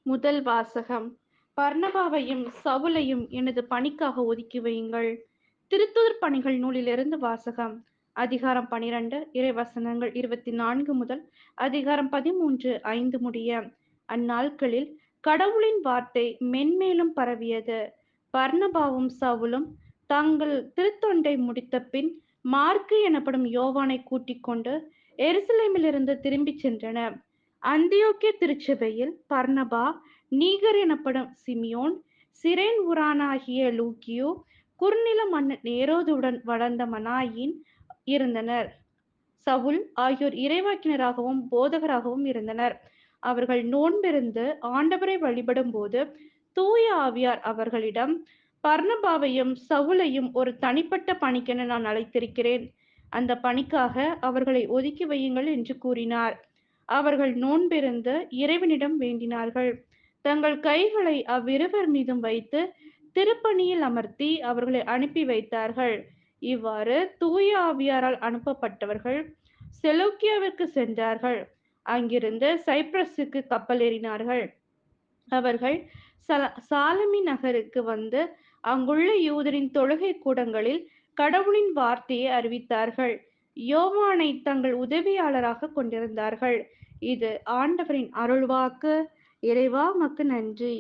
முதல் வாசகம். பர்னபாவையும் சவுலையும் எனது பணிக்காக ஒதுக்கி வையுங்கள். திருத்தூதர் பணிகள் நூலிலிருந்து வாசகம். அதிகாரம் 12 இறைவசனங்கள் 24 முதல் அதிகாரம் 13 5 முடிய. அந்நாட்களில் கடவுளின் வார்த்தை மென்மேலும் பரவியது. பர்னபாவும் சவுலும் தங்கள் திருத்தொண்டை முடித்த பின் மாற்கு எனப்படும் யோவானை கூட்டிக் கொண்டு எருசலேமிலிருந்து திரும்பிச் சென்றனர். அந்தியோக்கிய திருச்சபையில் பர்னபா, நீகர் எனப்படும் சிமியோன், சிரேன் ஊரானாகிய லூக்கியு, குறுநில மன்னன் ஏரோதுடன் வளர்ந்த மனாயின் இருந்தனர். சவுல் ஆகியோர் இறைவாக்கினராகவும் போதகராகவும் இருந்தனர். அவர்கள் நோன்பிருந்து ஆண்டவரை வழிபடும் போது தூய ஆவியார் அவர்களிடம், பர்னபாவையும் சவுலையும் ஒரு தனிப்பட்ட பணிக்கென நான் அழைத்திருக்கிறேன். அந்த பணிக்காக அவர்களை ஒதுக்கி வையுங்கள் என்று கூறினார். அவர்கள் நோன்பிருந்து இறைவனிடம் வேண்டினார்கள். தங்கள் கைகளை அவ்விருவர் மீதும் வைத்து திருப்பணியில் அமர்த்தி அவர்களை அனுப்பி வைத்தார்கள். இவ்வாறு தூய ஆவியாரால் அனுப்பப்பட்டவர்கள் செலூக்கியாவிற்கு சென்றார்கள். அங்கிருந்து சைப்ரஸுக்கு கப்பலேறினார்கள். அவர்கள் சாலமி நகருக்கு வந்து அங்குள்ள யூதரின் தொழுகை கூடங்களில் கடவுளின் வார்த்தையை அறிவித்தார்கள். யோவானை தங்கள் உதவியாளராக கொண்டிருந்தார்கள். இது ஆண்டவரின் அருள்வாக்கு. இறைவா உமக்கு நன்றி.